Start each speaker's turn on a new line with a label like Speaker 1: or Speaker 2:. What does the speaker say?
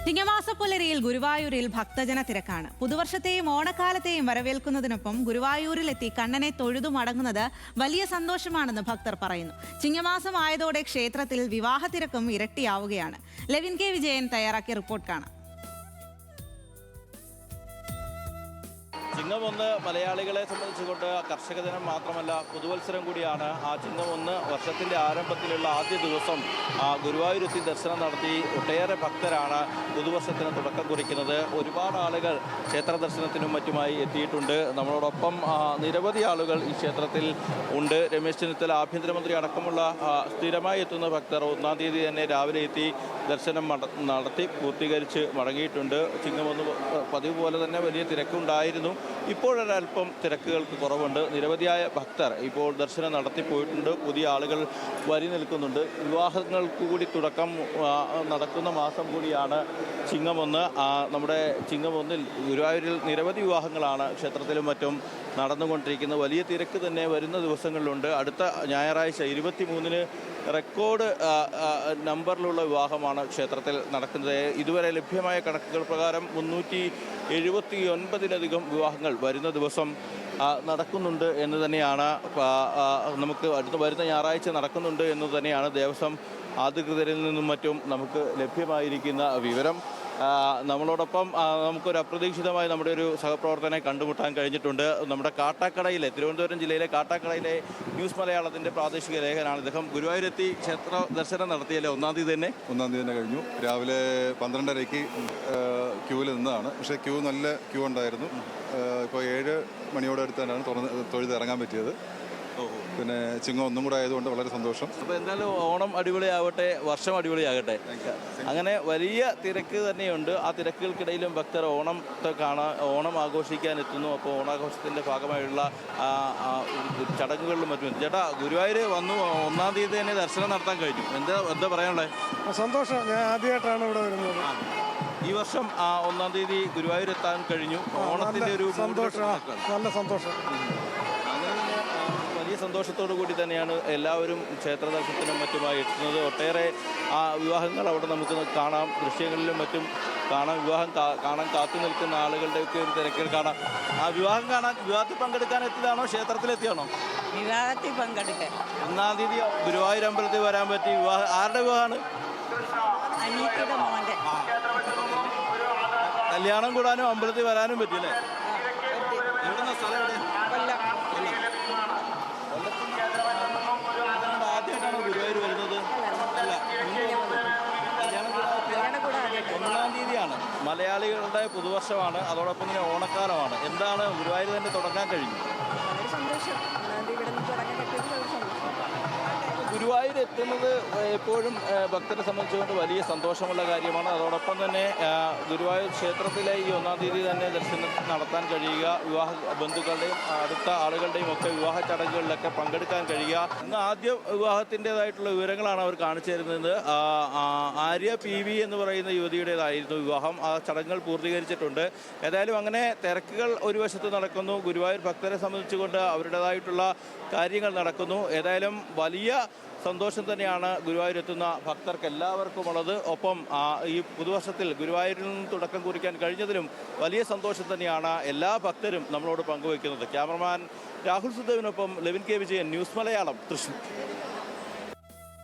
Speaker 1: ചിങ്ങമാസ പുലരിയിൽ ഗുരുവായൂരിൽ ഭക്തജന തിരക്കാണ്. പുതുവർഷത്തെയും ഓണക്കാലത്തെയും വരവേൽക്കുന്നതിനൊപ്പം ഗുരുവായൂരിലെത്തി കണ്ണനെ തൊഴുതു മടങ്ങുന്നത് വലിയ സന്തോഷമാണെന്ന് ഭക്തർ പറയുന്നു. ചിങ്ങമാസം ആയതോടെ ക്ഷേത്രത്തിൽ വിവാഹ തിരക്കും ഇരട്ടിയാവുകയാണ്. ലെവിൻ കെ വിജയൻ തയ്യാറാക്കിയ റിപ്പോർട്ട് കാണാം.
Speaker 2: ചിങ്ങം 1 മലയാളികളെ സംബന്ധിച്ചുകൊണ്ട് കർഷക ദിനം മാത്രമല്ല, പുതുവത്സരം കൂടിയാണ്. ആ ചിങ്ങം 1 വർഷത്തിൻ്റെ ആരംഭത്തിലുള്ള ആദ്യ ദിവസം ഗുരുവായൂരെത്തി ദർശനം നടത്തി ഒട്ടേറെ ഭക്തരാണ് പുതുവർഷത്തിന് തുടക്കം കുറിക്കുന്നത്. ഒരുപാട് ആളുകൾ ക്ഷേത്ര ദർശനത്തിനും മറ്റുമായി എത്തിയിട്ടുണ്ട്. നമ്മളോടൊപ്പം നിരവധി ആളുകൾ ഈ ക്ഷേത്രത്തിൽ ഉണ്ട്. രമേശ് ചെന്നിത്തല ആഭ്യന്തരമന്ത്രി അടക്കമുള്ള സ്ഥിരമായി എത്തുന്ന ഭക്തർ 1-ാം തീയതി തന്നെ രാവിലെ എത്തി ദർശനം നടത്തി പൂർത്തീകരിച്ച് മടങ്ങിയിട്ടുണ്ട്. ചിങ്ങം 1 പതിവ് പോലെ തന്നെ വലിയ തിരക്കുണ്ടായിരുന്നു. ഇപ്പോഴൊരൽപ്പം തിരക്കുകൾക്ക് കുറവുണ്ട്. നിരവധിയായ ഭക്തർ ഇപ്പോൾ ദർശനം നടത്തിപ്പോയിട്ടുണ്ട്. പുതിയ ആളുകൾ വരി നിൽക്കുന്നുണ്ട്. വിവാഹങ്ങൾക്ക് കൂടി തുടക്കം നടക്കുന്ന മാസം കൂടിയാണ് ചിങ്ങം 1. നമ്മുടെ ചിങ്ങം 1-ൽ ഗുരുവായൂരിൽ നിരവധി വിവാഹങ്ങളാണ് ക്ഷേത്രത്തിലും മറ്റും നടന്നുകൊണ്ടിരിക്കുന്നത്. വലിയ തിരക്ക് തന്നെ വരുന്ന ദിവസങ്ങളിലുണ്ട്. അടുത്ത ഞായറാഴ്ച 23-ന് റെക്കോർഡ് നമ്പറിലുള്ള വിവാഹമാണ് ക്ഷേത്രത്തിൽ നടക്കുന്നത്. ഇതുവരെ ലഭ്യമായ കണക്കുകൾ പ്രകാരം 379-ലധികം വിവാഹങ്ങൾ വരുന്ന ദിവസം നടക്കുന്നുണ്ട് എന്ന് തന്നെയാണ്, നമുക്ക് വരുന്ന ഞായറാഴ്ച നടക്കുന്നുണ്ട് എന്ന് തന്നെയാണ് ദേവസ്വം അധികൃതരിൽ നിന്നും മറ്റും നമുക്ക് ലഭ്യമായിരിക്കുന്ന വിവരം. നമ്മളോടൊപ്പം നമുക്കൊരു അപ്രതീക്ഷിതമായി നമ്മുടെ ഒരു സഹപ്രവർത്തകനെ കണ്ടുമുട്ടാൻ കഴിഞ്ഞിട്ടുണ്ട്. നമ്മുടെ കാട്ടാക്കടയിലെ, തിരുവനന്തപുരം ജില്ലയിലെ കാട്ടാക്കടയിലെ ന്യൂസ് മലയാളത്തിൻ്റെ പ്രാദേശിക ലേഖനാണ് ഇദ്ദേഹം. ഗുരുവായൂരെത്തി ക്ഷേത്ര ദർശനം നടത്തിയല്ലേ? 1-ാം തീയതി തന്നെ
Speaker 3: കഴിഞ്ഞു. രാവിലെ 12:30-ക്ക് ക്യൂവിൽ നിന്നതാണ്. പക്ഷേ ക്യൂ നല്ല ക്യൂ ഉണ്ടായിരുന്നു. ഇപ്പോൾ 7 മണിയോടടുത്ത് തന്നെയാണ് തൊഴുതിറങ്ങാൻ പറ്റിയത്. പിന്നെ ചിങ്ങം 1 കൂടെ ആയതുകൊണ്ട് വളരെ സന്തോഷം.
Speaker 2: അപ്പോൾ എന്തായാലും ഓണം അടിപൊളിയാവട്ടെ, വർഷം അടിപൊളിയാകട്ടെ. അങ്ങനെ വലിയ തിരക്ക് തന്നെയുണ്ട്. ആ തിരക്കുകൾക്കിടയിലും ഭക്തർ ഓണം ആഘോഷിക്കാൻ എത്തുന്നു. അപ്പോൾ ഓണാഘോഷത്തിൻ്റെ ഭാഗമായുള്ള ചടങ്ങുകളിലും മറ്റും. ചേട്ടാ, ഗുരുവായൂർ വന്നു, 1-ാം തീയതി തന്നെ ദർശനം നടത്താൻ കഴിഞ്ഞു. എന്താ പറയാനുള്ളത്?
Speaker 4: സന്തോഷം. ഞാൻ ആദ്യമായിട്ടാണ് ഇവിടെ വരുന്നത്.
Speaker 2: ഈ വർഷം 1-ാം തീയതി ഗുരുവായൂർ എത്താൻ കഴിഞ്ഞു. ഓണത്തിൻ്റെ ഒരു
Speaker 4: സന്തോഷം, നല്ല സന്തോഷം.
Speaker 2: വലിയ സന്തോഷത്തോടു കൂടി തന്നെയാണ് എല്ലാവരും ക്ഷേത്ര ദർശനത്തിനും മറ്റുമായി എത്തുന്നത്. ഒട്ടേറെ വിവാഹങ്ങൾ അവിടെ നമുക്ക് കാണാം, ദൃശ്യങ്ങളിലും മറ്റും കാണാം. കാണാൻ കാത്തു നിൽക്കുന്ന ആളുകളുടെയൊക്കെ ഒരു തിരക്കിൽ കാണാം. വിവാഹത്തിൽ പങ്കെടുക്കാൻ എത്തിയതാണോ, ക്ഷേത്രത്തിലെത്തിയാണോ?
Speaker 5: വിവാഹത്തിൽ പങ്കെടുക്കാൻ
Speaker 2: 1-ാം തീയതി ഗുരുവായൂർ അമ്പലത്തിൽ വരാൻ പറ്റി. ആരുടെ വിവാഹമാണ്?
Speaker 5: അനിയത്തിയുടെ മോൻ്റെ.
Speaker 2: കല്യാണം കൂടാനും അമ്പലത്തിൽ വരാനും പറ്റില്ലേ? എവിടുന്ന സ്ഥലം? എവിടെ? ആദ്യമായിട്ടാണോ ഗുരുവായൂർ വരുന്നത്? അല്ല, 1-ാം തീയതിയാണ്. മലയാളികളുടെ പുതുവർഷമാണ്, അതോടൊപ്പം തന്നെ ഓണക്കാലമാണ്. എന്താണ് ഗുരുവായൂർ തന്നെ തുടങ്ങാൻ കഴിഞ്ഞു? ഗുരുവായൂർ എത്തുന്നത് എപ്പോഴും ഭക്തരെ സംബന്ധിച്ചുകൊണ്ട് വലിയ സന്തോഷമുള്ള കാര്യമാണ്. അതോടൊപ്പം തന്നെ ഗുരുവായൂർ ക്ഷേത്രത്തിലെ ഈ 1-ാം തീയതി തന്നെ ദർശനം നടത്താൻ കഴിയുക, വിവാഹ ബന്ധുക്കളുടെയും അടുത്ത ആളുകളുടെയും ഒക്കെ വിവാഹ ചടങ്ങുകളിലൊക്കെ പങ്കെടുക്കാൻ കഴിയുക. ഇന്ന് ആദ്യ വിവാഹത്തിൻ്റെതായിട്ടുള്ള വിവരങ്ങളാണ് അവർ കാണിച്ചു തരുന്നത്. ആര്യ PV എന്ന് പറയുന്ന യുവതിയുടേതായിരുന്നു വിവാഹം. ആ ചടങ്ങുകൾ പൂർത്തീകരിച്ചിട്ടുണ്ട്. ഏതായാലും അങ്ങനെ തിരക്കുകൾ ഒരു വശത്ത് നടക്കുന്നു. ഗുരുവായൂർ ഭക്തരെ സംബന്ധിച്ചുകൊണ്ട് അവരുടേതായിട്ടുള്ള കാര്യങ്ങൾ നടക്കുന്നു. ഏതായാലും വലിയ സന്തോഷം തന്നെയാണ് ഗുരുവായൂരെത്തുന്ന ഭക്തർക്ക് എല്ലാവർക്കുമുള്ളത്. ഒപ്പം ഈ പുതുവർഷത്തിൽ ഗുരുവായൂരിൽ നിന്ന് തുടക്കം കുറിക്കാൻ കഴിഞ്ഞതിലും വലിയ സന്തോഷം തന്നെയാണ് എല്ലാ ഭക്തരും നമ്മളോട് പങ്കുവയ്ക്കുന്നത്. ക്യാമറമാൻ രാഹുൽ സുദേവിനൊപ്പം Levin K Vijayan, news Malayalam, Thrissur.